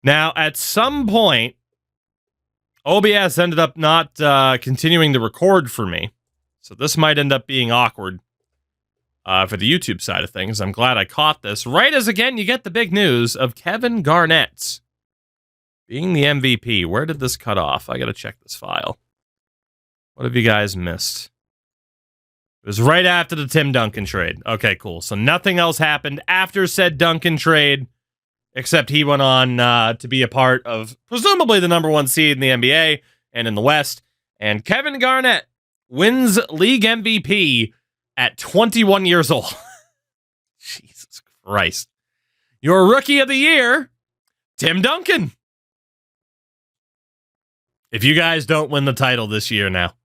Now, at some point, OBS ended up not continuing to record for me. So this might end up being awkward for the YouTube side of things. I'm glad I caught this. Right as, again, you get the big news of Kevin Garnett being the MVP. Where did this cut off? I got to check this file. What have you guys missed? It was right after the Tim Duncan trade. Okay, cool. So nothing else happened after said Duncan trade, except he went on to be a part of presumably the number one seed in the NBA and in the West. And Kevin Garnett wins league MVP at 21 years old. Jesus Christ. Your rookie of the year, Tim Duncan. If you guys don't win the title this year now.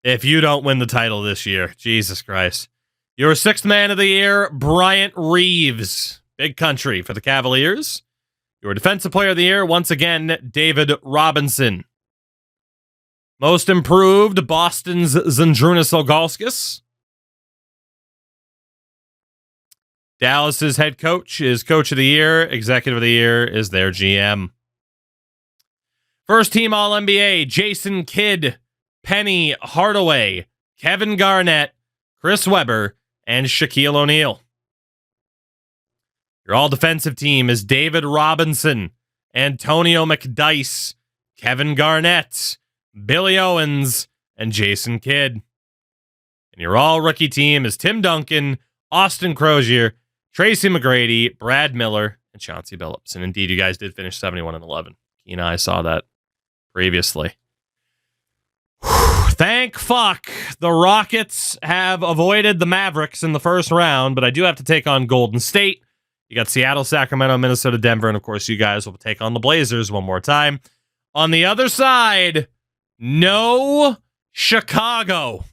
If you don't win the title this year, Jesus Christ. Your sixth man of the year, Bryant Reeves. Big country for the Cavaliers. Your defensive player of the year, once again, David Robinson. Most improved, Boston's Zydrunas Ilgauskas. Dallas's head coach is coach of the year. Executive of the year is their GM. First team All-NBA, Jason Kidd, Penny Hardaway, Kevin Garnett, Chris Webber, and Shaquille O'Neal. Your all-defensive team is David Robinson, Antonio McDyess, Kevin Garnett, Billy Owens, and Jason Kidd. And your all-rookie team is Tim Duncan, Austin Crozier, Tracy McGrady, Brad Miller, and Chauncey Billups. And indeed, you guys did finish 71-11. Key and I saw that previously. Thank fuck the Rockets have avoided the Mavericks in the first round, but I do have to take on Golden State. You got Seattle, Sacramento, Minnesota, Denver, and of course you guys will take on the Blazers one more time. On the other side, no Chicago.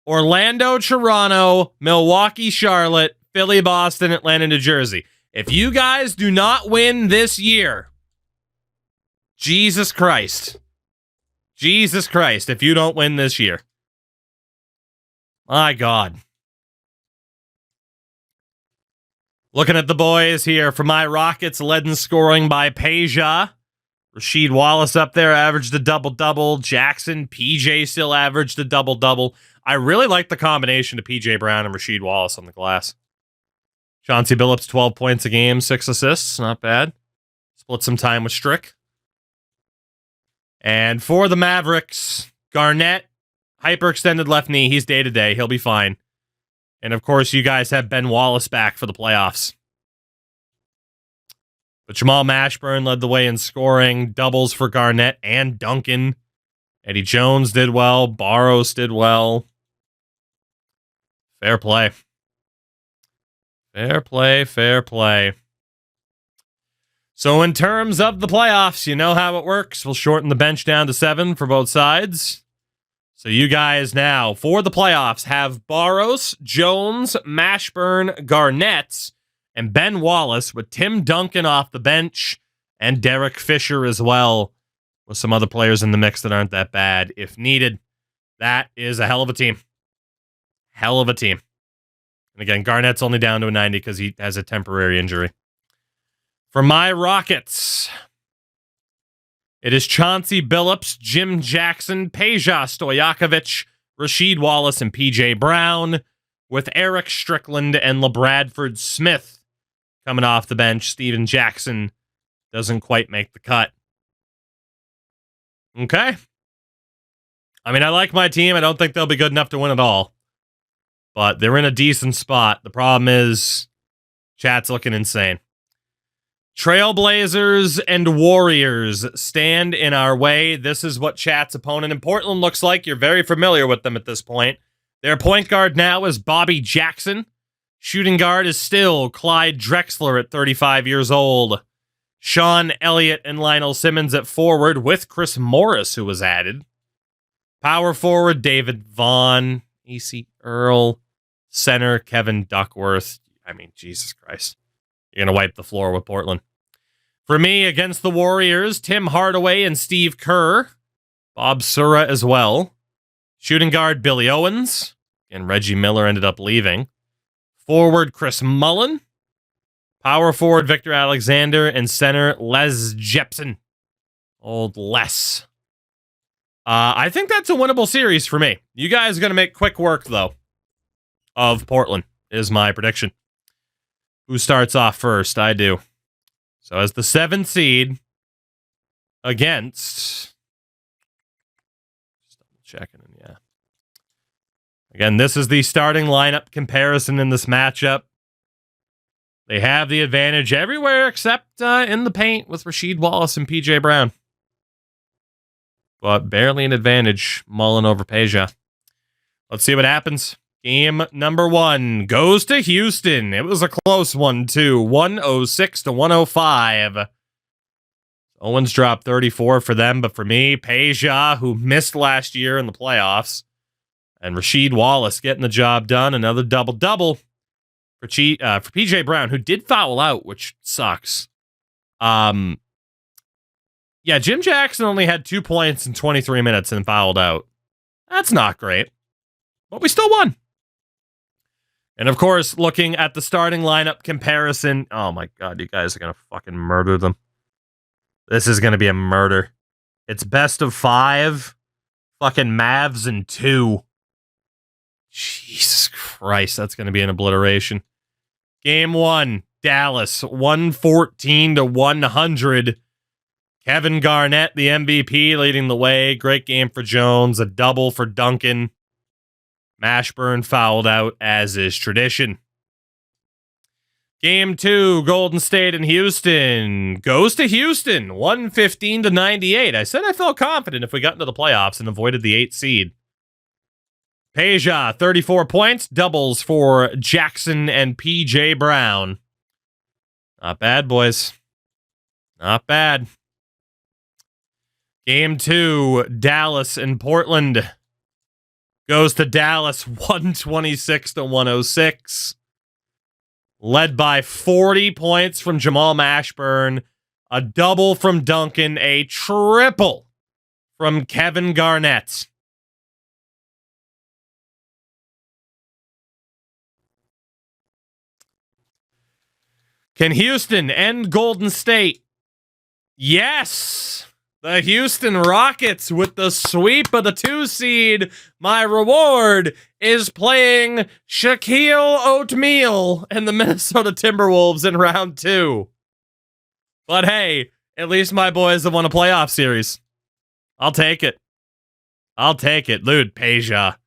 Orlando, Toronto, Milwaukee, Charlotte, Philly, Boston, Atlanta, New Jersey. If you guys do not win this year, Jesus Christ. Jesus Christ, if you don't win this year. My God. Looking at the boys here for my Rockets, led in scoring by Peja. Rasheed Wallace up there averaged a double-double. Jackson, PJ still averaged a double-double. I really like the combination of PJ Brown and Rasheed Wallace on the glass. Chauncey Billups, 12 points a game, 6 assists. Not bad. Split some time with Strick. And for the Mavericks, Garnett, hyperextended left knee. He's day-to-day. He'll be fine. And, of course, you guys have Ben Wallace back for the playoffs. But Jamal Mashburn led the way in scoring. Doubles for Garnett and Duncan. Eddie Jones did well. Barros did well. Fair play. Fair play, fair play. So in terms of the playoffs, you know how it works. We'll shorten the bench down to 7 for both sides. So you guys now, for the playoffs, have Barros, Jones, Mashburn, Garnett, and Ben Wallace with Tim Duncan off the bench and Derek Fisher as well, with some other players in the mix that aren't that bad if needed. That is a hell of a team. Hell of a team. And again, Garnett's only down to a 90 because he has a temporary injury. For my Rockets, it is Chauncey Billups, Jim Jackson, Peja Stojakovic, Rasheed Wallace, and P.J. Brown, with Eric Strickland and LeBradford Smith coming off the bench. Steven Jackson doesn't quite make the cut. Okay. I mean, I like my team. I don't think they'll be good enough to win it all. But they're in a decent spot. The problem is, chat's looking insane. Trailblazers and Warriors stand in our way. This is what chat's opponent in Portland looks like. You're very familiar with them at this point. Their point guard now is Bobby Jackson. Shooting guard is still Clyde Drexler at 35 years old. Sean Elliott and Lionel Simmons at forward with Chris Morris, who was added. Power forward, David Vaughn, E.C. Earl. Center, Kevin Duckworth. I mean, Jesus Christ. You're going to wipe the floor with Portland. For me, against the Warriors, Tim Hardaway and Steve Kerr. Bob Sura as well. Shooting guard, Billy Owens. And Reggie Miller ended up leaving. Forward, Chris Mullen. Power forward Victor Alexander and center Les Jepsen. Old Les. I think that's a winnable series for me. You guys are going to make quick work, though, of Portland, is my prediction. Who starts off first? I do. So as the 7th seed against... Just double checking, yeah. Again, this is the starting lineup comparison in this matchup. They have the advantage everywhere except in the paint with Rasheed Wallace and PJ Brown. But barely an advantage, Mullen over Peja. Let's see what happens. Game number 1 goes to Houston. It was a close one, too. 106 to 105. Owens dropped 34 for them, but for me, Peja, who missed last year in the playoffs, and Rasheed Wallace getting the job done. Another double-double for PJ Brown, who did foul out, which sucks. Yeah, Jim Jackson only had 2 points in 23 minutes and fouled out. That's not great. But we still won. And of course, looking at the starting lineup comparison. Oh my God, you guys are going to fucking murder them. This is going to be a murder. It's best of 5. Fucking Mavs and 2. Jesus Christ, that's going to be an obliteration. Game 1, Dallas, 114 to 100. Kevin Garnett, the MVP, leading the way. Great game for Jones. A double for Duncan. Mashburn fouled out, as is tradition. Game 2, Golden State and Houston. Goes to Houston, 115 to 98. I said I felt confident if we got into the playoffs and avoided the 8th seed. Peja, 34 points. Doubles for Jackson and PJ Brown. Not bad, boys. Not bad. Game 2, Dallas and Portland. Goes to Dallas, 126 to 106. Led by 40 points from Jamal Mashburn. A double from Duncan. A triple from Kevin Garnett. Can Houston end Golden State? Yes! The Houston Rockets with the sweep of the 2 seed. My reward is playing Shaquille O'Neal and the Minnesota Timberwolves in round 2. But hey, at least my boys have won a playoff series. I'll take it. I'll take it. Dude, Peja.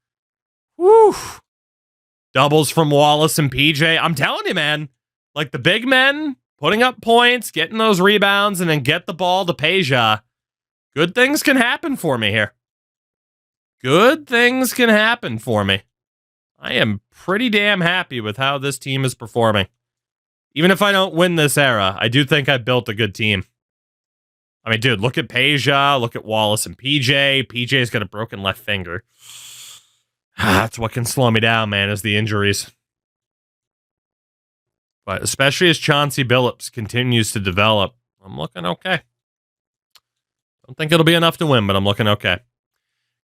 Woo! Doubles from Wallace and PJ. I'm telling you, man. Like the big men putting up points, getting those rebounds, and then get the ball to Peja. Good things can happen for me here. Good things can happen for me. I am pretty damn happy with how this team is performing. Even if I don't win this era, I do think I built a good team. I mean, dude, look at Peja, look at Wallace and PJ. PJ's got a broken left finger. That's what can slow me down, man, is the injuries. But especially as Chauncey Billups continues to develop, I'm looking okay. Don't think it'll be enough to win, but I'm looking okay.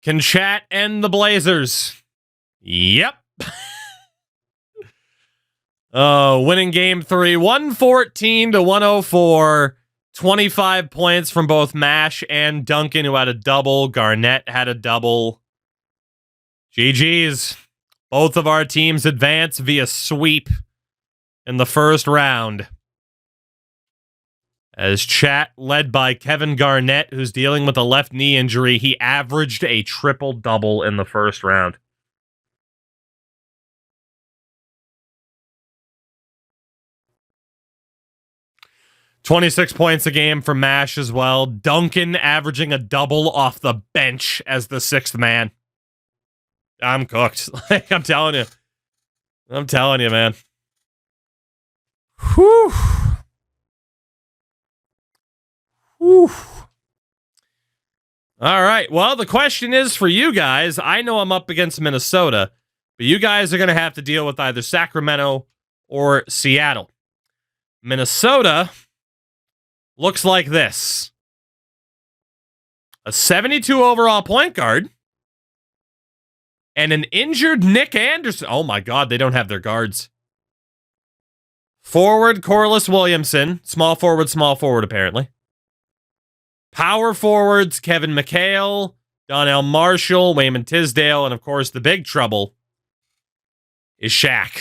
Can Chat end the Blazers? Yep. Winning game 3, 114 to 104. 25 points from both Mash and Duncan, who had a double. Garnett had a double. GG's. Both of our teams advance via sweep in the first round. As Chat, led by Kevin Garnett, who's dealing with a left knee injury, he averaged a triple-double in the first round. $26 points a game for Mash as well. Duncan averaging a double off the bench as the 6th man. I'm cooked. Like, I'm telling you. I'm telling you, man. Whew. Whew. All right. Well, the question is for you guys. I know I'm up against Minnesota, but you guys are going to have to deal with either Sacramento or Seattle. Minnesota looks like this. A 72 overall point guard and an injured Nick Anderson. Oh my God, they don't have their guards. Forward, Corliss Williamson. Small forward, apparently. Power forwards, Kevin McHale, Donnell Marshall, Wayman Tisdale, and of course, the big trouble is Shaq.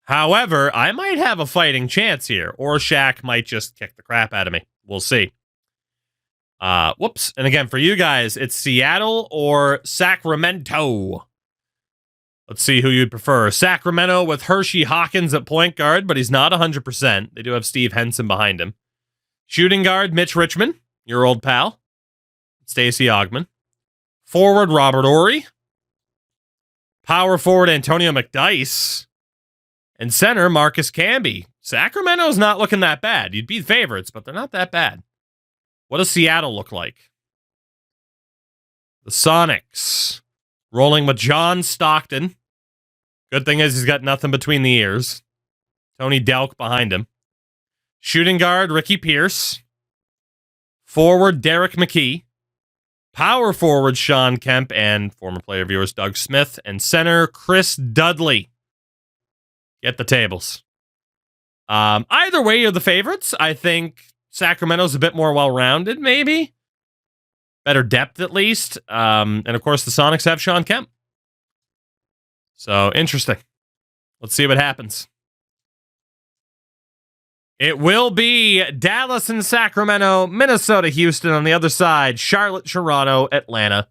However, I might have a fighting chance here, or Shaq might just kick the crap out of me. We'll see. Whoops. And again, for you guys, it's Seattle or Sacramento. Let's see who you'd prefer. Sacramento with Hershey Hawkins at point guard, but he's not 100%. They do have Steve Henson behind him. Shooting guard, Mitch Richmond, your old pal. Stacey Ogman. Forward, Robert Ory. Power forward, Antonio McDyess. And center, Marcus Camby. Sacramento's not looking that bad. You'd be favorites, but they're not that bad. What does Seattle look like? The Sonics. Rolling with John Stockton. Good thing is he's got nothing between the ears. Tony Delk behind him. Shooting guard, Ricky Pierce. Forward, Derek McKee. Power forward, Sean Kemp, and former player of yours, Doug Smith. And center, Chris Dudley. Get the tables. Either way, you're the favorites. I think Sacramento's a bit more well-rounded, maybe. Better depth, at least. And, of course, the Sonics have Sean Kemp. So, interesting. Let's see what happens. It will be Dallas and Sacramento, Minnesota, Houston on the other side, Charlotte, Toronto, Atlanta,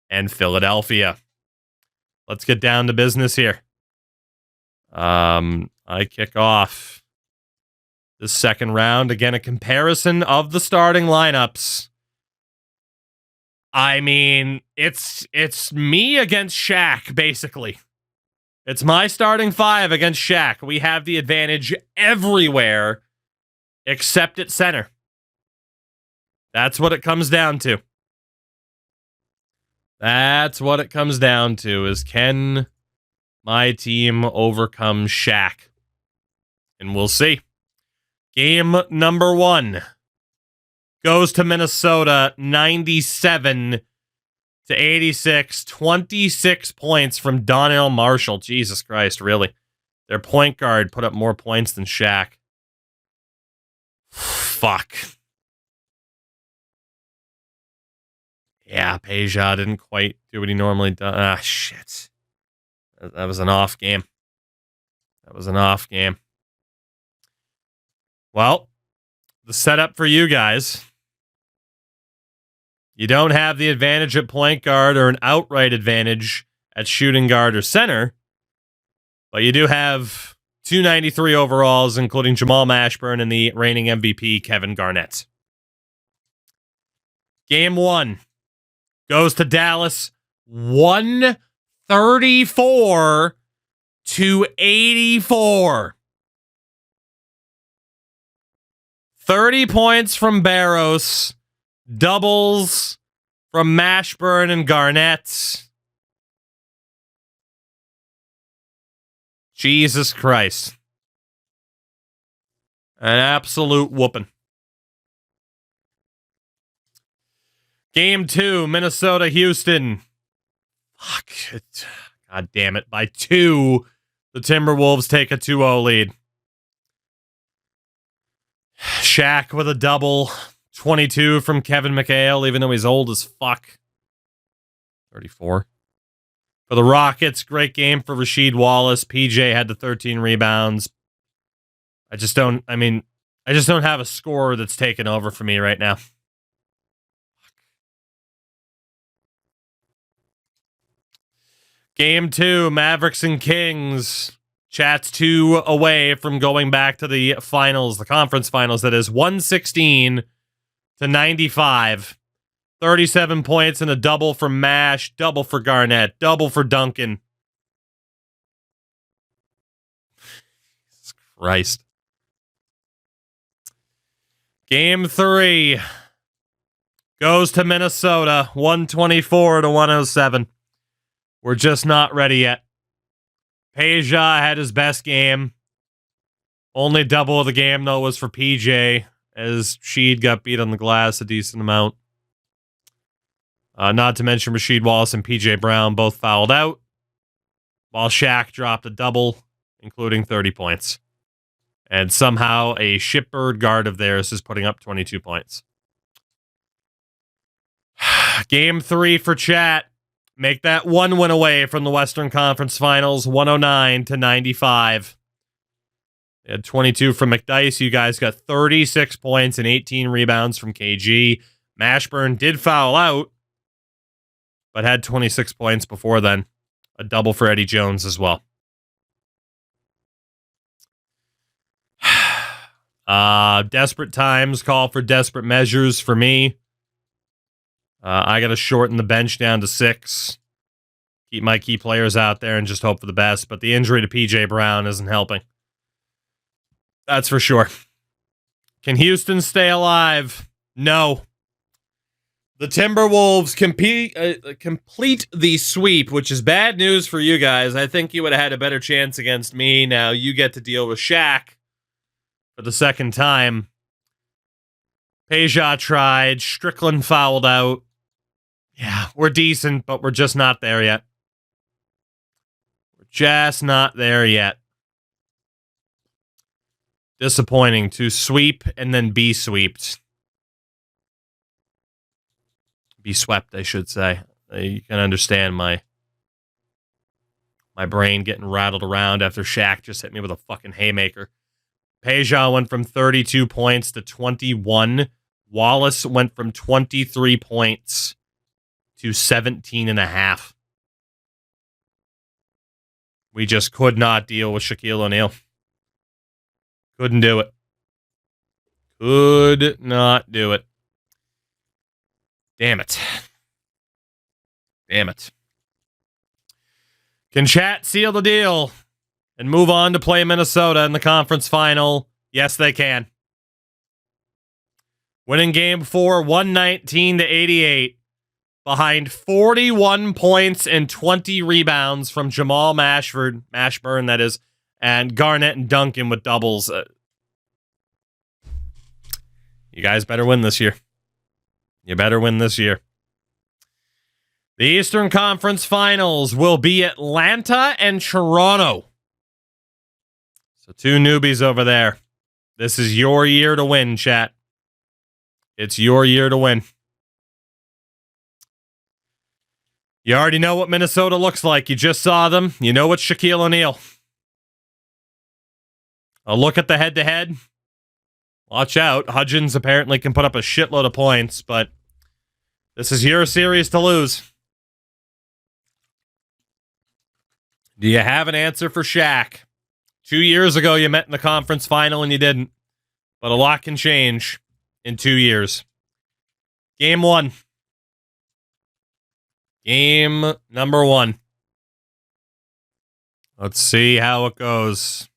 and Philadelphia. Let's get down to business here. I kick off the second round. Again, a comparison of the starting lineups. I mean, it's me against Shaq, basically. It's my starting five against Shaq. We have the advantage everywhere except at center. That's what it comes down to. That's what it comes down to, is can my team overcome Shaq? And we'll see. Game number 1 goes to Minnesota, 97 to 86. 26 points from Donnell Marshall. Jesus Christ, really? Their point guard put up more points than Shaq. Fuck. Yeah, Peja didn't quite do what he normally does. Ah, shit. That was an off game. Well, the setup for you guys. You don't have the advantage at point guard or an outright advantage at shooting guard or center, but you do have 293 overalls, including Jamal Mashburn and the reigning MVP, Kevin Garnett. Game 1 goes to Dallas, 134 to 84. 30 points from Barros, doubles from Mashburn and Garnett. Jesus Christ. An absolute whooping. Game 2, Minnesota, Houston. Fuck it. God damn it. By 2, the Timberwolves take a 2-0 lead. Shaq with a double. 22 from Kevin McHale, even though he's old as fuck. 34. For the Rockets, great game for Rasheed Wallace. PJ had the 13 rebounds. I just don't have a scorer that's taken over for me right now. Game 2, Mavericks and Kings. Chat's 2 away from going back to the finals, the conference finals, that is 116 to 95. 37 points and a double for Mash, double for Garnett, double for Duncan. Jesus Christ. Game 3 goes to Minnesota, 124 to 107. We're just not ready yet. Peja had his best game. Only double of the game, though, was for PJ, as Sheed got beat on the glass a decent amount. Not to mention Rasheed Wallace and PJ Brown both fouled out, while Shaq dropped a double including 30 points. And somehow a shitbird guard of theirs is putting up 22 points. Game 3 for chat. Make that one win away from the Western Conference Finals, 109-95. They had 22 from McDice. You guys got 36 points and 18 rebounds from KG. Mashburn did foul out, but had 26 points before then. A double for Eddie Jones as well. Desperate times call for desperate measures for me. I got to shorten the bench down to 6. Keep my key players out there and just hope for the best. But the injury to PJ Brown isn't helping. That's for sure. Can Houston stay alive? No. The Timberwolves complete the sweep, which is bad news for you guys. I think you would have had a better chance against me. Now you get to deal with Shaq for the second time. Peja tried. Strickland fouled out. Yeah, we're decent, but we're just not there yet. We're just not there yet. Disappointing to sweep and then be swept. Be swept, I should say. You can understand my brain getting rattled around after Shaq just hit me with a fucking haymaker. Peja went from 32 points to 21. Wallace went from 23 points to 17.5. We just could not deal with Shaquille O'Neal. Couldn't do it. Could not do it. Damn it. Damn it. Can chat seal the deal and move on to play Minnesota in the conference final? Yes, they can. Winning game 4, 119-88. Behind 41 points and 20 rebounds from Jamal Mashburn, that is, and Garnett and Duncan with doubles. You guys better win this year. You better win this year. The Eastern Conference Finals will be Atlanta and Toronto. So 2 newbies over there. This is your year to win, chat. It's your year to win. You already know what Minnesota looks like. You just saw them. You know it's Shaquille O'Neal. A look at the head-to-head. Watch out. Hudgens apparently can put up a shitload of points, but this is your series to lose. Do you have an answer for Shaq? 2 years ago, you met in the conference final and you didn't. But a lot can change in 2 years. Game 1. Game number 1. Let's see how it goes.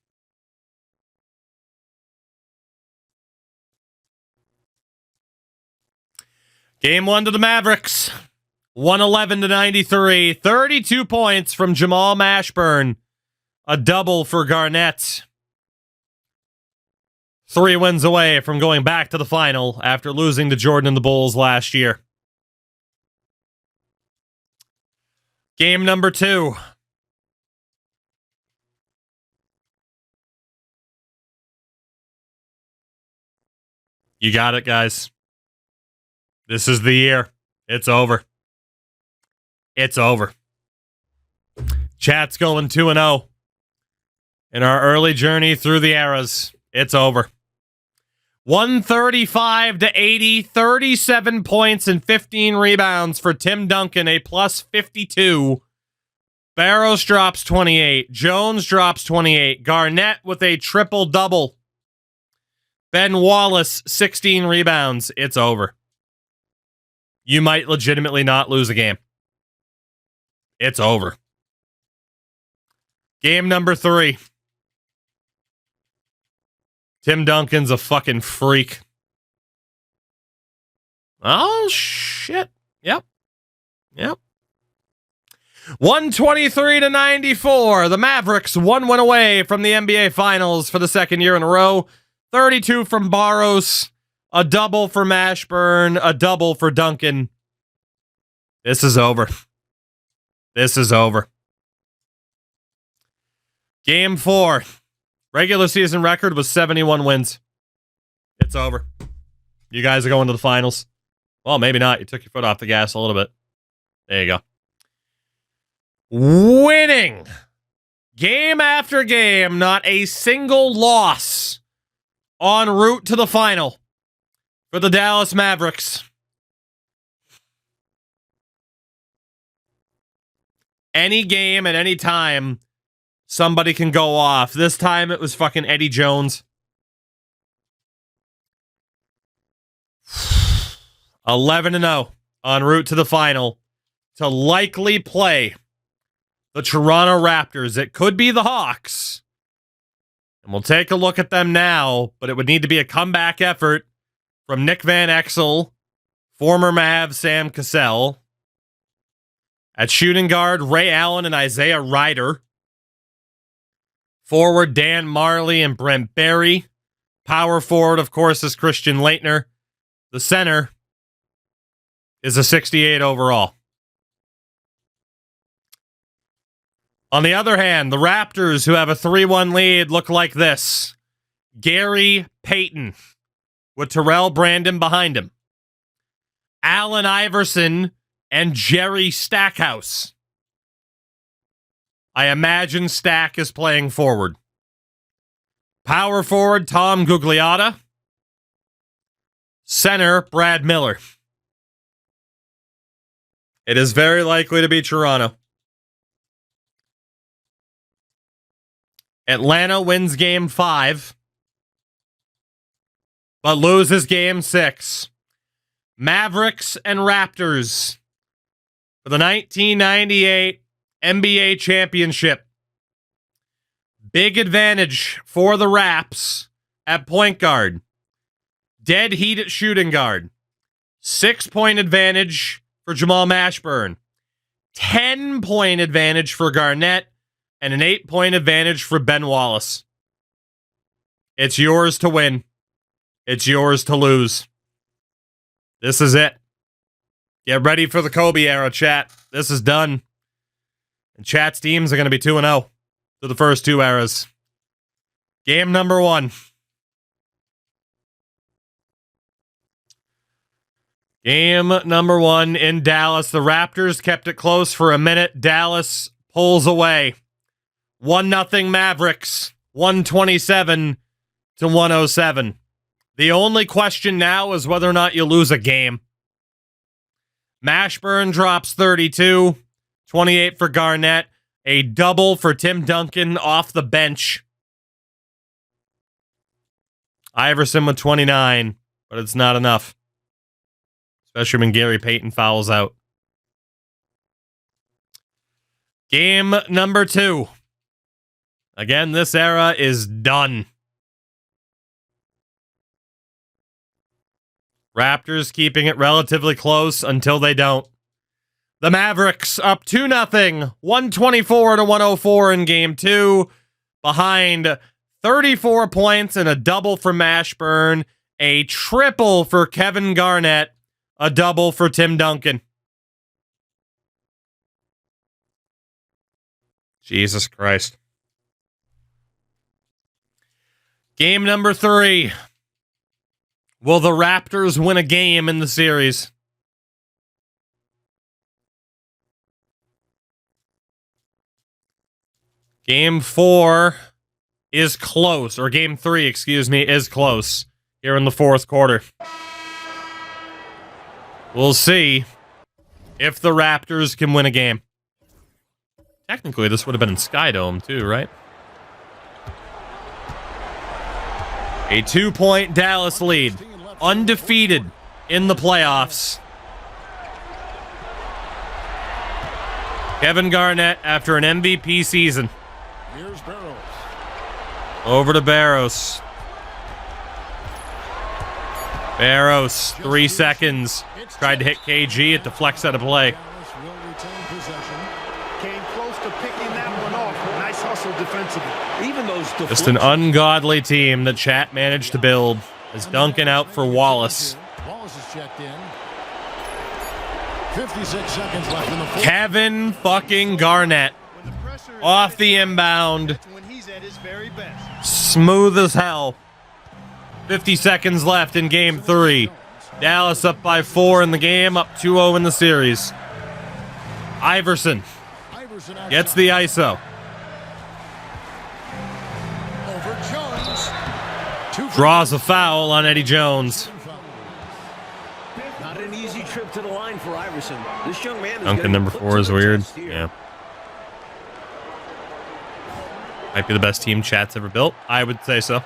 Game 1 to the Mavericks. 111-93. 32 points from Jamal Mashburn. A double for Garnett. 3 wins away from going back to the final after losing to Jordan and the Bulls last year. Game number 2. You got it, guys. This is the year. It's over. It's over. Chat's going 2-0. In our early journey through the eras, it's over. 135-80, 37 points and 15 rebounds for Tim Duncan, a plus 52. Barros drops 28. Jones drops 28. Garnett with a triple-double. Ben Wallace, 16 rebounds. It's over. You might legitimately not lose a game. It's over. Game number 3. Tim Duncan's a fucking freak. Oh, shit. Yep. 123-94. The Mavericks 1 win away from the NBA Finals for the second year in a row. 32 from Barros. A double for Mashburn. A double for Duncan. This is over. This is over. Game 4. Regular season record was 71 wins. It's over. You guys are going to the finals. Well, maybe not. You took your foot off the gas a little bit. There you go. Winning. Game after game, not a single loss en route to the final for the Dallas Mavericks. Any game at any time, somebody can go off. This time it was fucking Eddie Jones. 11-0 en route to the final to likely play the Toronto Raptors. It could be the Hawks. And we'll take a look at them now, but it would need to be a comeback effort from Nick Van Exel, former Mav Sam Cassell. At shooting guard, Ray Allen and Isaiah Ryder. Forward, Dan Marley and Brent Berry. Power forward, of course, is Christian Laettner. The center is a 68 overall. On the other hand, the Raptors, who have a 3-1 lead, look like this. Gary Payton with Terrell Brandon behind him. Allen Iverson and Jerry Stackhouse. I imagine Stack is playing forward. Power forward, Tom Gugliotta. Center, Brad Miller. It is very likely to be Toronto. Atlanta wins game 5, but loses game 6. Mavericks and Raptors for the 1998 NBA championship. Big advantage for the Raps at point guard. Dead heat at shooting guard. 6-point advantage for Jamal Mashburn. 10-point advantage for Garnett. And an 8-point advantage for Ben Wallace. It's yours to win. It's yours to lose. This is it. Get ready for the Kobe era, chat. This is done. And chat's teams are going to be 2-0 through the first 2 eras. Game number 1. Game number 1 in Dallas. The Raptors kept it close for a minute. Dallas pulls away. 1-0 Mavericks. 127-107. The only question now is whether or not you lose a game. Mashburn drops 32. 28 for Garnett. A double for Tim Duncan off the bench. Iverson with 29, but it's not enough. Especially when Gary Payton fouls out. Game number 2. Again, this era is done. Raptors keeping it relatively close until they don't. The Mavericks up 2-0, 124-104 in game 2. Behind 34 points and a double for Mashburn, a triple for Kevin Garnett, a double for Tim Duncan. Jesus Christ. Game number 3. Will the Raptors win a game in the series? Game 4 is close, or game 3, excuse me, is close here in the fourth quarter. We'll see if the Raptors can win a game. Technically, this would have been in Skydome too, right? A 2-point Dallas lead. Undefeated in the playoffs. Kevin Garnett after an MVP season. Here's Barros. Over to Barros. Barros, 3 seconds. Tried to hit KG. It deflects out of play. Came close to picking that one off. Nice hustle defensively. Even those just an ungodly team that Chat managed to build. As Duncan out for Wallace. Wallace is checked in. 56 seconds left in the fourth. Kevin fucking Garnett off the inbound at his very best. Smooth as hell. 50 seconds left in game 3. Dallas up by 4 in the game, up 2-0 in the series. Iverson gets the ISO. Draws a foul on Eddie Jones. Not an easy trip to the line for Iverson. This young man is Duncan number 4 is weird. Yeah. Might be the best team chat's ever built. I would say so.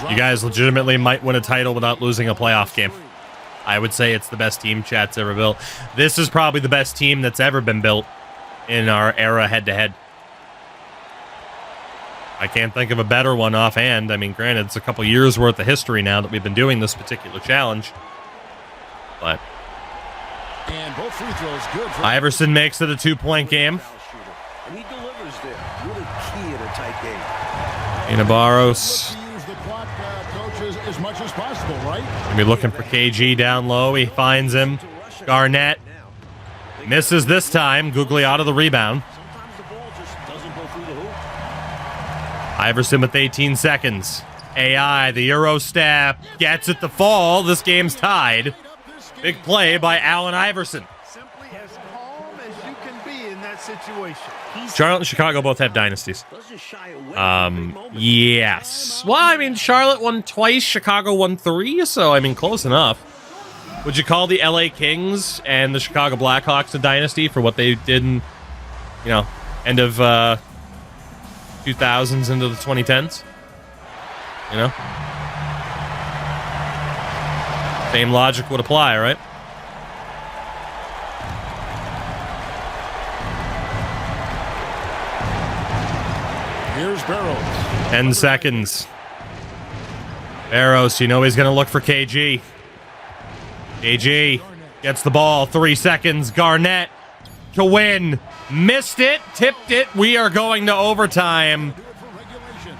You guys legitimately might win a title without losing a playoff game. I would say it's the best team chat's ever built. This is probably the best team that's ever been built in our era head-to-head. I can't think of a better one offhand. I mean, granted, it's a couple years worth of history now that we've been doing this particular challenge. But and both free throws good for Iverson makes it a 2-point game. And he delivers there. Really key in a tight game. Inabaros. use the clock, coaches, as much as possible, right? Gonna be looking for KG down low. He finds him. Garnett misses this time. Googly out of the rebound. Sometimes the ball just doesn't go through the hoop. Iverson with 18 seconds. AI, the Euro step, gets it to fall. This game's tied. Big play by Allen Iverson. Simply as calm as you can be in that situation. Charlotte and Chicago both have dynasties. Doesn't shy away from big moments. Yes. Well, I mean, Charlotte won twice, Chicago won 3, so, I mean, close enough. Would you call the LA Kings and the Chicago Blackhawks a dynasty for what they did in, you know, end of 2000s into the 2010s? You know? Same logic would apply, right? Here's Barrows. 10 seconds. Barrows, you know he's going to look for KG. KG gets the ball. 3 seconds. Garnett to win. Missed it. Tipped it. We are going to overtime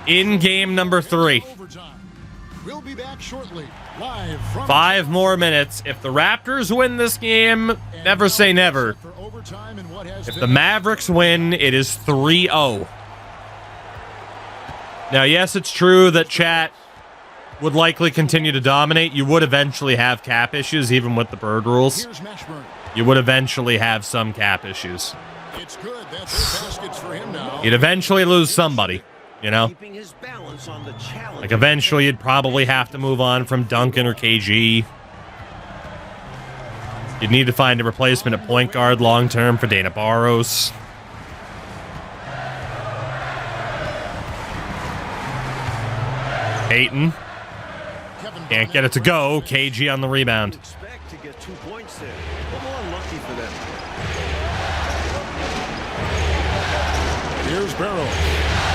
in game number 3. We'll be back shortly. Live from 5 more minutes. If the Raptors win this game, never say never. for overtime and what has If been the Mavericks win, it is 3-0. Now, yes, it's true that chat would likely continue to dominate. You would eventually have cap issues, even with the bird rules. Here's Mashburn. You would eventually have some cap issues. It's good. That's 8 baskets for him now. You'd eventually lose somebody, you know? Keeping his balance on the challenge. Like, eventually you'd probably have to move on from Duncan or KG. You'd need to find a replacement at point guard long-term for Dana Barros. Peyton can't get it to go. KG on the rebound. Expect to get 2 points there. A little unlucky for them. Here's Barrows.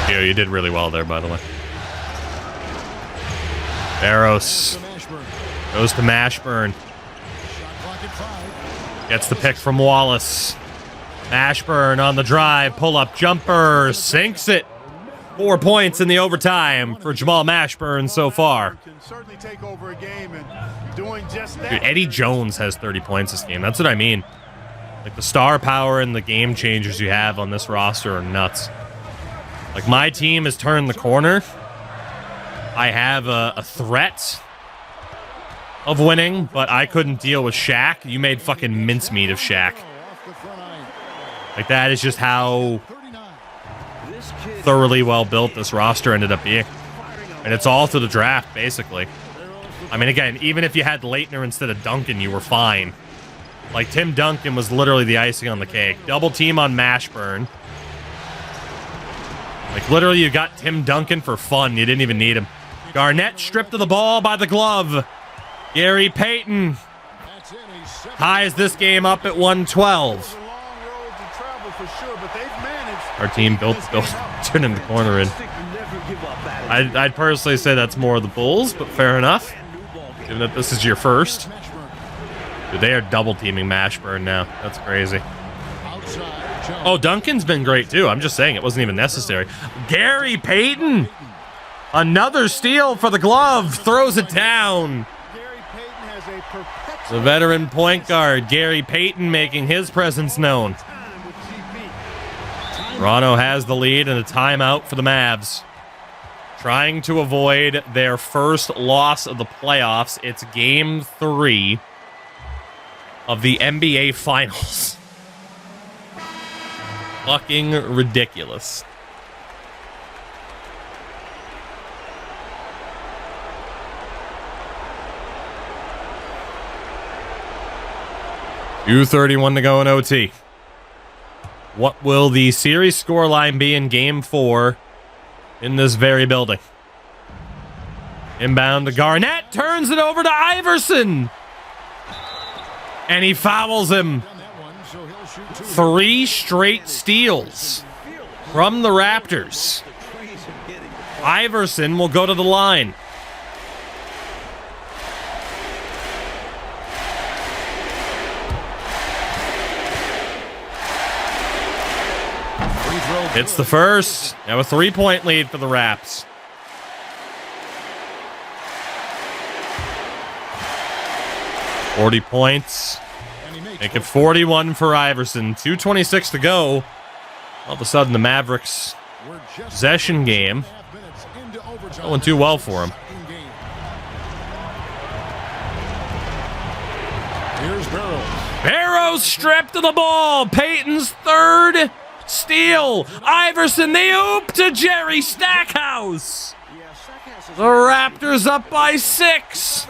Yeah, you did really well there, by the way. Barros To Mashburn. goes to Mashburn. Shot clock at 5. Gets the pick from Wallace. Mashburn on the drive. Pull-up jumper. Sinks it. 4 points in the overtime for Jamal Mashburn so far. Can certainly take over a game and doing just that. Dude, Eddie Jones has 30 points this game. That's what I mean. Like, the star power and the game changers you have on this roster are nuts. Like, my team has turned the corner. I have a threat of winning, but I couldn't deal with Shaq. You made fucking mincemeat of Shaq. Off the front line. Like, that is just how 39. This kid thoroughly well built this roster ended up being. And it's all through the draft, basically. I mean, again, even if you had Leitner instead of Duncan, you were fine. Like, Tim Duncan was literally the icing on the cake. Double team on Mashburn. Like, literally, you got Tim Duncan for fun. You didn't even need him. Garnett stripped of the ball by the glove. Gary Payton That's in. He's 7. ties this game up at 112. It's a long road to travel for sure, but they've managed. Our team built turning the corner in. never give up attitude. I'd personally say that's more of the Bulls, but fair enough. Given that this is your first. Mashburn. Dude, they are double teaming Mashburn now. That's crazy. Outside. Jones. Oh, Duncan's been great too. I'm just saying it wasn't even necessary. Gary Payton. Another steal for the glove. Throws it down. Gary Payton has a perpetual The veteran point guard, Gary Payton, making his presence known. time with Toronto has the lead and a timeout for the Mavs. Trying to avoid their first loss of the playoffs. It's game 3 of the NBA Finals. Fucking ridiculous. .231 to go in OT. What will the series scoreline be in game 4 in this very building? Inbound to Garnett. Turns it over to Iverson. And he fouls him. 3 straight steals from the Raptors. Iverson will go to the line. It's the first. Now a 3-point lead for the Raps. .40 Make it 41 for Iverson. 2:26 to go. All of a sudden, the Mavericks possession game going too well for him. Here's Barrows. Barrows stripped of the ball. Payton's third steal. Iverson, the oop to Jerry Stackhouse. The Raptors up by 6.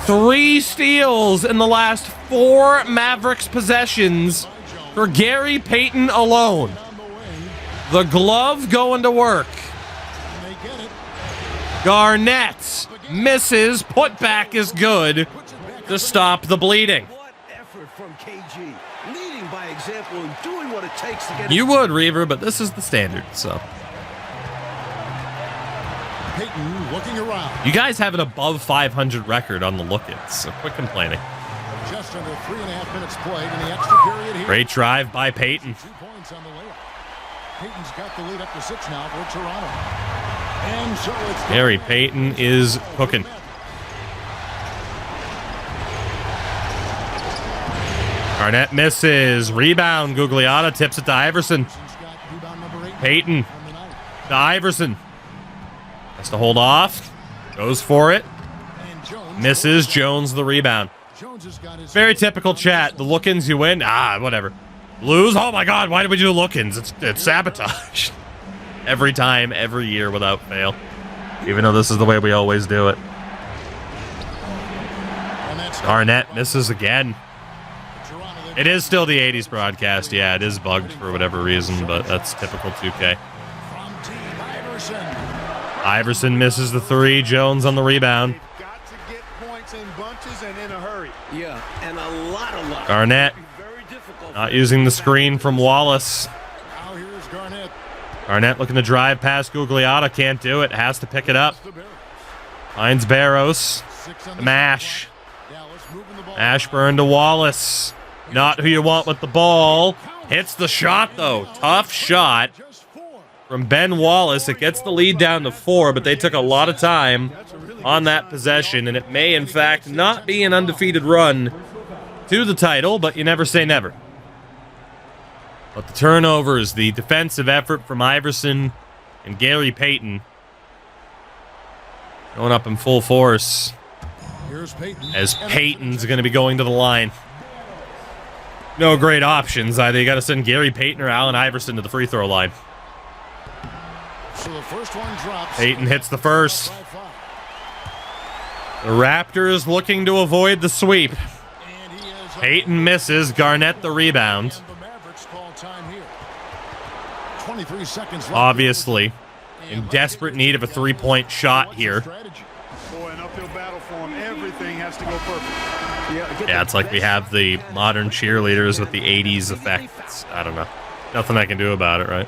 3 steals in the last 4 Mavericks possessions for Gary Payton alone. The glove going to work. Garnett misses. Putback is good to stop the bleeding. What effort from KG. Leading by example and doing what it takes to get... You would, Reaver, but this is the standard, so... Payton looking around. You guys have an above 500 record on the look-ins, so quit complaining. Just under 3.5 minutes played in the extra period here. Great drive by Payton. 2 points on the layup. Payton's got the lead up to 6 now for Toronto. And so it's Gary Payton is cooking. Garnett misses. Rebound. Gugliotta tips it to Iverson. Payton to Iverson. Has to hold off. Goes for it. Misses. Jones the rebound. Very typical chat. The look-ins you win. Whatever. Lose. Oh my God. Why did we do look-ins? It's sabotage. Every time, every year without fail. Even though this is the way we always do it. Garnett misses again. It is still the 80s broadcast. Yeah, it is bugged for whatever reason, but that's typical 2K. Iverson misses the 3. Jones on the rebound. Got to get points in bunches and in a hurry. Yeah, and a lot of luck. Garnett Very difficult. not using the screen from Wallace. Now here's Garnett. Garnett looking to drive past Gugliotta. Can't do it. Has to pick it up. Finds Barrows. The mash. Ashburn to Wallace. Not who you want with the ball. Hits the shot, though. Tough shot from Ben Wallace. It gets the lead down to 4, but they took a lot of time on that possession, and it may, in fact, not be an undefeated run to the title, but you never say never. But the turnovers, the defensive effort from Iverson and Gary Payton going up in full force Here's Payton. as Payton's going to be going to the line. No great options. Either you got to send Gary Payton or Allen Iverson to the free throw line. So the first one drops. Payton hits the first. The Raptors looking to avoid the sweep. Payton misses. Garnett the rebound. The Mavericks call time here. 23 seconds left. Obviously, in desperate need of a 3-point shot here. Boy, an uphill battle for him. Everything has to go perfect. Yeah, it's like we have the modern cheerleaders with the 80s effects. I don't know. Nothing I can do about it, right?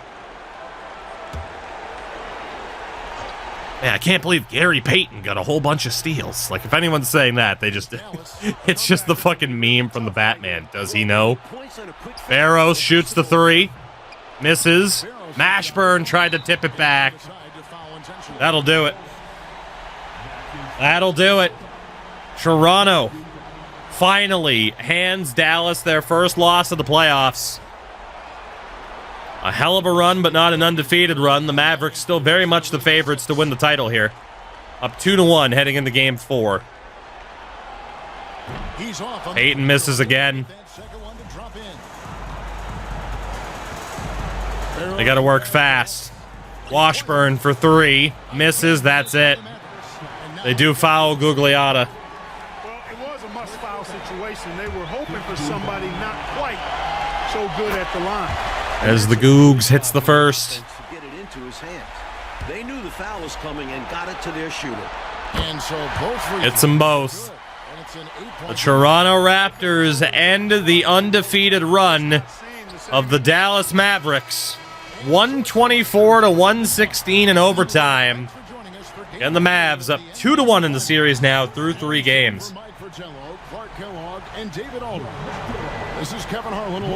Man, I can't believe Gary Payton got a whole bunch of steals. Like, if anyone's saying that, they just... it's just the fucking meme from the Batman. Does he know? Barrows shoots the 3. Misses. Mashburn tried to tip it back. That'll do it. That'll do it. Toronto finally hands Dallas their first loss of the playoffs. A hell of a run, but not an undefeated run. The Mavericks still very much the favorites to win the title here. Up 2-1 heading into game 4. Payton misses again. They got to work fast. Washburn for 3. Misses, that's it. They do foul Gugliotta. Well, it was a must-foul situation. They were hoping for somebody not quite so good at the line. As the Googs hits the first. Get it into his hands. They knew the foul was coming and got it to their shooter. And so both hits them both. The Toronto Raptors end the undefeated run of the Dallas Mavericks. 124-116 in overtime. And the Mavs up 2-1 in the series now through 3 games.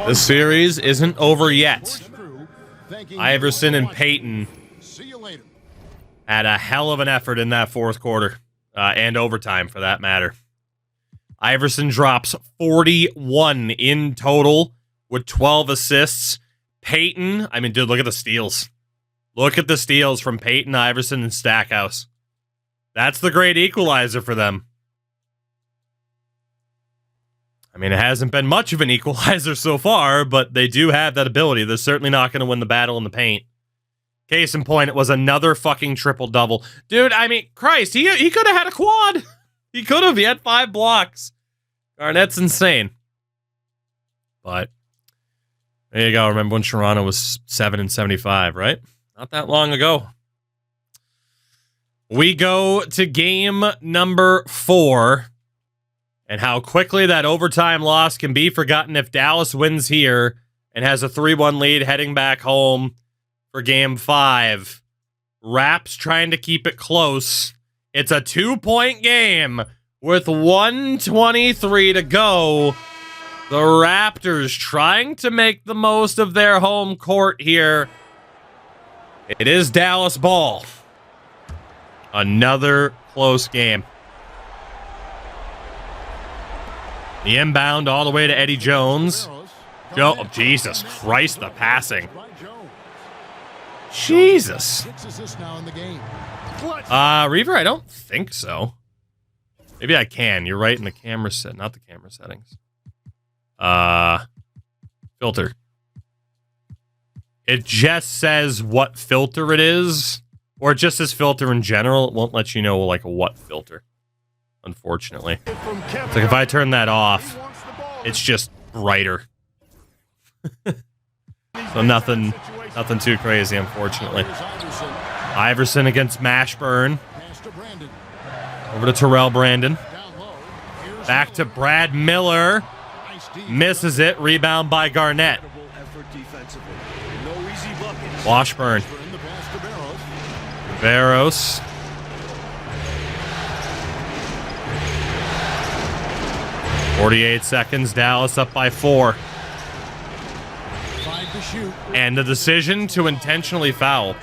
The series isn't over yet. Iverson and Payton had a hell of an effort in that fourth quarter, and overtime for that matter. Iverson drops 41 in total with 12 assists. Payton, I mean, dude, look at the steals. Look at the steals from Payton, Iverson, and Stackhouse. That's the great equalizer for them. I mean, it hasn't been much of an equalizer so far, but they do have that ability. They're certainly not going to win the battle in the paint. Case in point, it was another fucking triple-double. Dude, I mean, Christ, he could have had a quad. He could have. He had 5 blocks. Garnett's insane. But there you go. Remember when Toronto was 7-75, right? Not that long ago. We go to game number 4. And how quickly that overtime loss can be forgotten if Dallas wins here and has a 3-1 lead heading back home for game 5. Raps trying to keep it close. It's a 2-point game with 1:23 to go. The Raptors trying to make the most of their home court here. It is Dallas ball. Another close game. The inbound all the way to Eddie Jones. Oh, Jesus Christ, the passing. Jesus. Reaver, I don't think so. Maybe I can. You're right in the camera set, not the camera settings. Filter. It just says what filter it is, or it just says filter in general. It won't let you know like what filter. Unfortunately. It's like if I turn that off, it's just brighter. So nothing too crazy, unfortunately. Iverson against Mashburn. Over to Terrell Brandon. Back to Brad Miller. Misses it. Rebound by Garnett. Washburn. Barros. 48 seconds, Dallas up by 4. And the decision to intentionally foul.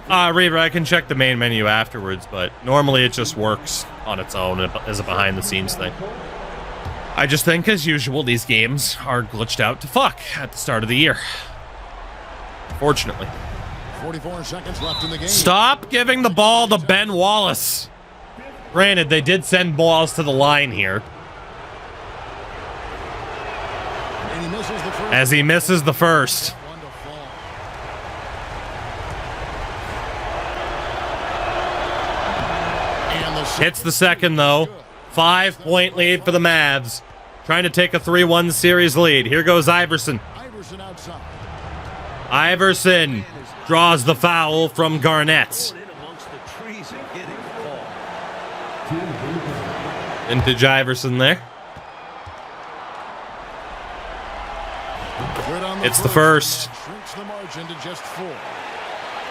Reaver, I can check the main menu afterwards, but normally it just works on its own as a behind-the-scenes thing. I just think, as usual, these games are glitched out to fuck at the start of the year. Unfortunately. 44 seconds left in the game. Stop giving the ball to Ben Wallace. Granted, they did send balls to the line here. As he misses the first. Hits the second, though. 5-point lead for the Mavs. Trying to take a 3-1 series lead. Here goes Iverson. Iverson draws the foul from Garnett. Vintage Iverson there. It's the first.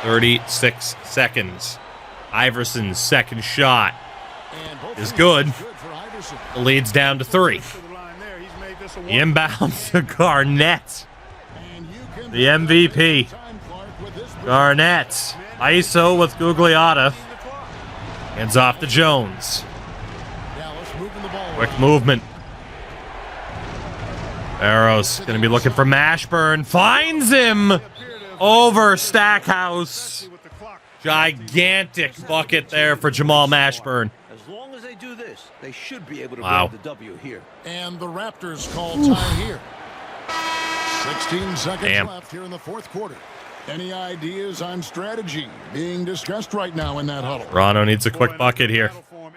36 seconds. Iverson's second shot is good. The lead's down to 3. The inbound to Garnett. The MVP. Garnett. ISO with Gugliotta. Hands off to Jones. Quick movement. Barrows going to be looking for Mashburn. Finds him over Stackhouse. Gigantic bucket there for Jamal Mashburn. As long as they do this, they should be able to Wow. grab the W here. And the Raptors call time here. 16 seconds left here in the fourth quarter. Any ideas on strategy being discussed right now in that huddle? Toronto needs a quick bucket here.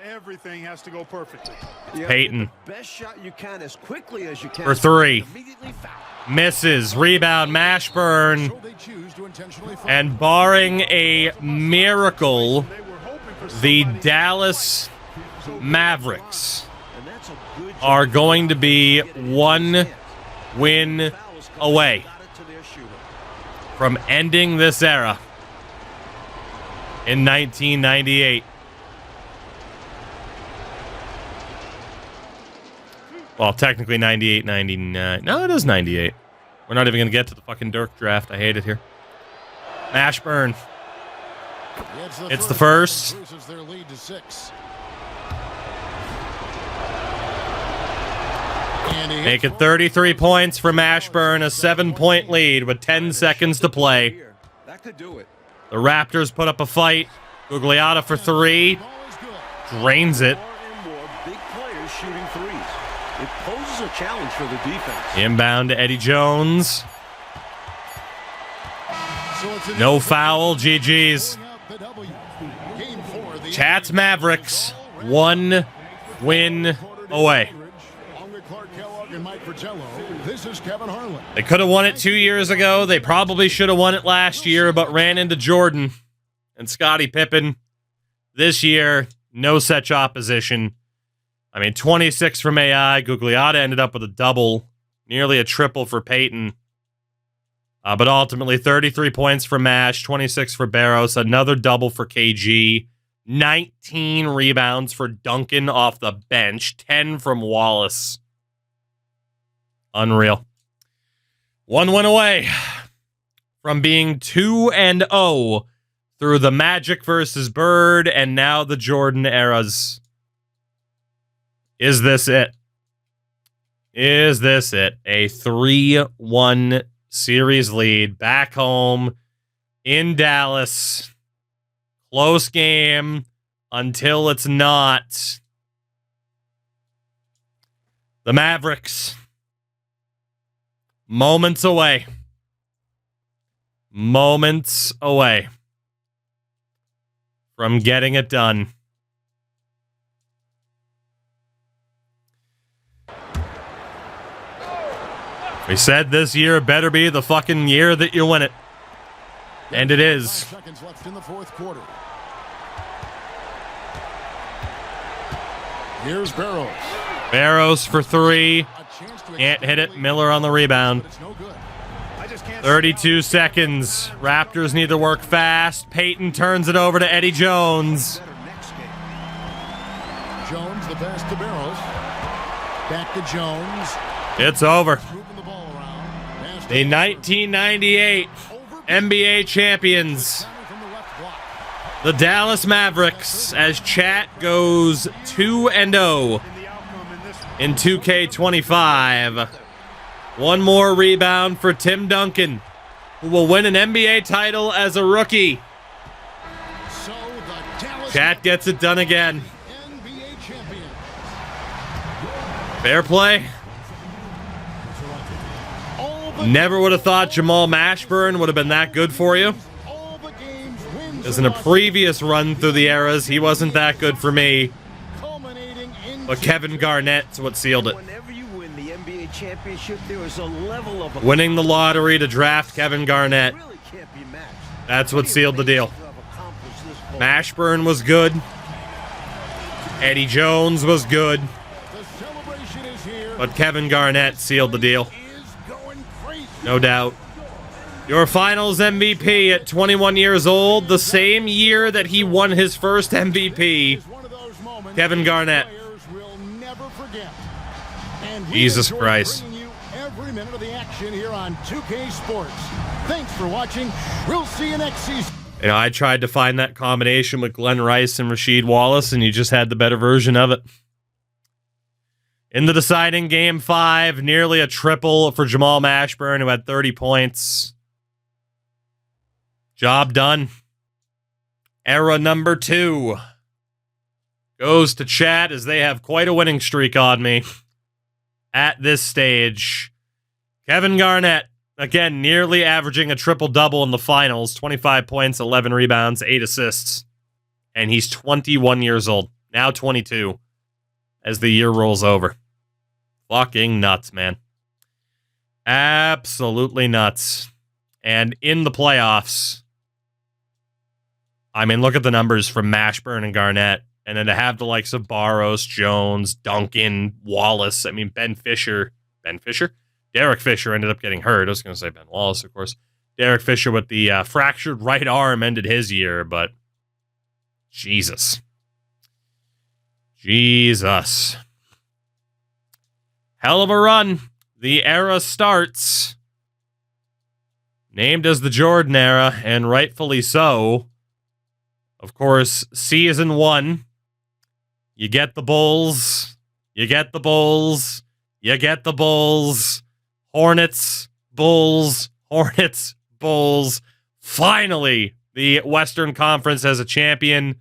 Everything has to go perfectly. Payton. Best shot you can as quickly as you can. For three. Immediately foul. Misses. Rebound. Mashburn. So they choose to intentionally foul. And barring a miracle, the Dallas Mavericks And that's a good job. are going to be one win away Got it to their shooter. from ending this era in 1998. Well, technically 98, 99. No, it is 98. We're not even going to get to the fucking Dirk draft. I hate it here. Mashburn. It's the first. Increases their lead to 6. Make it 33 points for Mashburn, a 7-point lead with 10 seconds to play. That could do it. The Raptors put up a fight. Gugliotta for 3. Drains it. More and more big players shooting threes. It poses a challenge for the defense. Inbound to Eddie Jones. No foul. GG's. Chats Mavericks. 1 win away. This is Kevin Harlan. They could have won it 2 years ago. They probably should have won it last year, but ran into Jordan and Scottie Pippen. This year, no such opposition. I mean, 26 from AI. Gugliotta ended up with a double, nearly a triple for Payton. But ultimately, 33 points for Mash, 26 for Barros, another double for KG, 19 rebounds for Duncan off the bench, 10 from Wallace. Unreal. 1 win away from being 2-0 through the Magic versus Bird and now the Jordan eras. Is this it? Is this it? A 3-1 series lead back home in Dallas. Close game until it's not. The Mavericks. Moments away. Moments away from getting it done. We said this year better be the fucking year that you win it. And it is. 5 seconds left in the fourth quarter. Here's Barrows. Barrows for 3. Can't hit it. Miller on the rebound. 32 seconds. Raptors need to work fast. Payton turns it over to Eddie Jones. Jones, the pass to Barrows. Back to Jones. It's over. Moving the ball around. The 1998 NBA champions, the Dallas Mavericks, as chat goes 2-0 in 2K25. One more rebound for Tim Duncan, who will win an NBA title as a rookie. So the Dallas Chat gets it done again. NBA champions. Fair play. Never would have thought Jamal Mashburn would have been that good for you. All the games, wins, As in a previous run through the eras, he wasn't that good for me. culminating in But Kevin Garnett's what sealed it. Whenever you win the NBA championship, there is a level of Winning the lottery to draft Kevin Garnett. really can't be matched. That's what sealed the deal. To have accomplished this goal. Mashburn was good. Eddie Jones was good. the celebration is here. But Kevin Garnett sealed the deal. Is going crazy. No doubt. Your finals MVP at 21 years old, the same year that he won his first MVP. It's one of those moments Kevin Garnett. players will never forget. And we Jesus enjoy Christ. bringing you every minute of the action here on 2K Sports. Thanks for watching. We'll see you next season. You know, I tried to find that combination with Glenn Rice and Rasheed Wallace, and you just had the better version of it. In the deciding Game 5, nearly a triple for Jamal Mashburn, who had 30 points. Job done. Era number 2 goes to Chad, as they have quite a winning streak on me at this stage. Kevin Garnett, again, nearly averaging a triple-double in the finals. 25 points, 11 rebounds, 8 assists. And he's 21 years old. Now 22 as the year rolls over. Fucking nuts, man. Absolutely nuts. And in the playoffs, I mean, look at the numbers from Mashburn and Garnett. And then to have the likes of Barros, Jones, Duncan, Wallace. I mean, Derek Fisher ended up getting hurt. I was going to say Ben Wallace, of course. Derek Fisher with the fractured right arm ended his year, but Jesus. Hell of a run. The era starts. Named as the Jordan era, and rightfully so. Of course, season 1. You get the Bulls. You get the Bulls. You get the Bulls. Hornets, Bulls, Hornets, Bulls. Finally, the Western Conference has a champion,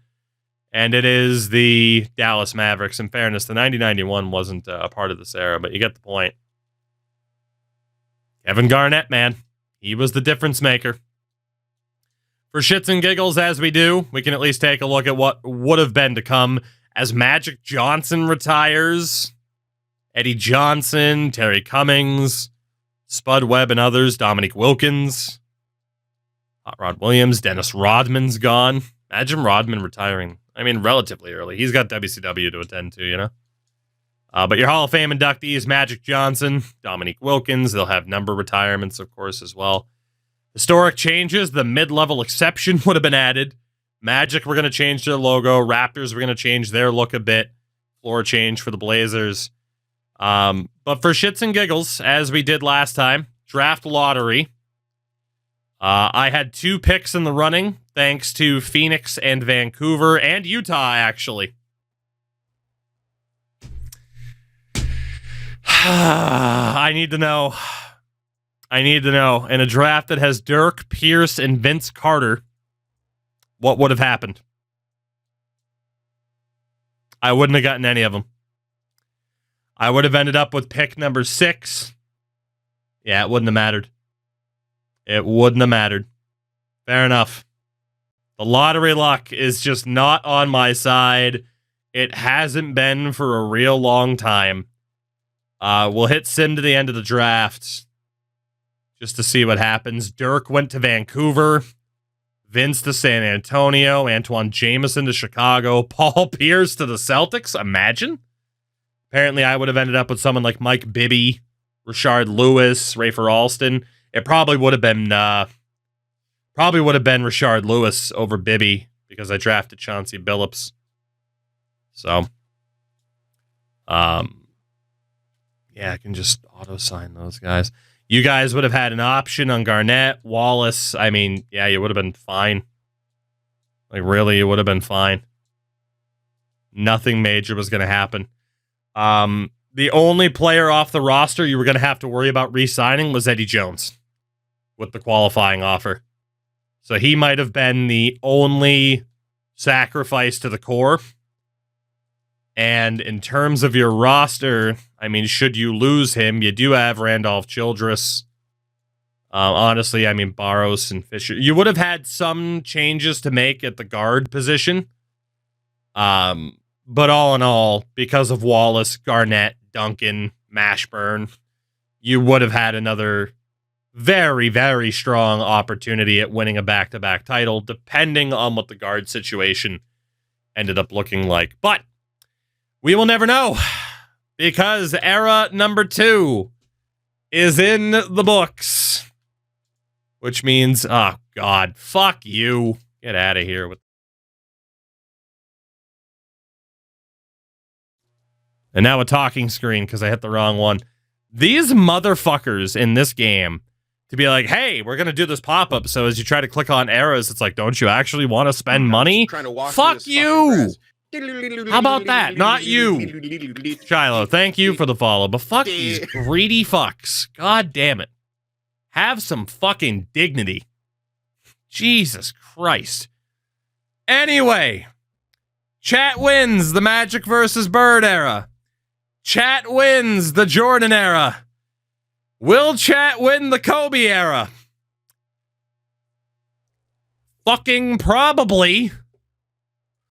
and it is the Dallas Mavericks. In fairness, the 90-91 wasn't a part of this era, but you get the point. Kevin Garnett, man. He was the difference maker. For shits and giggles, as we do, we can at least take a look at what would have been to come as Magic Johnson retires. Eddie Johnson, Terry Cummings, Spud Webb and others, Dominique Wilkins, Hot Rod Williams, Dennis Rodman's gone. Imagine Rodman retiring. I mean, relatively early. He's got WCW to attend to, you know? But your Hall of Fame inductees, Magic Johnson, Dominique Wilkins. They'll have number retirements, of course, as well. Historic changes. The mid-level exception would have been added. Magic were going to change their logo. Raptors were going to change their look a bit. Floor change for the Blazers. But for shits and giggles, as we did last time, draft lottery. I had 2 picks in the running, thanks to Phoenix and Vancouver and Utah, actually. I need to know. In a draft that has Dirk, Pierce, and Vince Carter, what would have happened? I wouldn't have gotten any of them. I would have ended up with pick number 6. Yeah, it wouldn't have mattered. Fair enough. The lottery luck is just not on my side. It hasn't been for a real long time. We'll hit sim to the end of the draft just to see what happens. Dirk went to Vancouver. Vince to San Antonio. Antoine Jameson to Chicago. Paul Pierce to the Celtics. Imagine. Apparently, I would have ended up with someone like Mike Bibby, Rashard Lewis, Rafer Alston. It probably would have been Rashard Lewis over Bibby because I drafted Chauncey Billups. So, yeah, I can just auto-sign those guys. You guys would have had an option on Garnett, Wallace. I mean, yeah, you would have been fine. Like, really, you would have been fine. Nothing major was going to happen. The only player off the roster you were going to have to worry about re-signing was Eddie Jones with the qualifying offer. So he might have been the only sacrifice to the core. And in terms of your roster, I mean, should you lose him, you do have Randolph Childress. Honestly, I mean, Barros and Fisher. You would have had some changes to make at the guard position. But all in all, because of Wallace, Garnett, Duncan, Mashburn, you would have had another very, very strong opportunity at winning a back-to-back title, depending on what the guard situation ended up looking like. But we will never know, because era number 2 is in the books, which means, oh, God, fuck you. Get out of here with. And now a talking screen because I hit the wrong one. These motherfuckers in this game to be like, hey, we're going to do this pop-up. So as you try to click on eras, it's like, don't you actually want to spend money? Fuck you. How about that? Not you. Shiloh, thank you for the follow. But fuck these greedy fucks. God damn it. Have some fucking dignity. Jesus Christ. Anyway, Chat wins the Magic versus Bird era. Chat wins the Jordan era. Will Chat win the Kobe era? Fucking probably.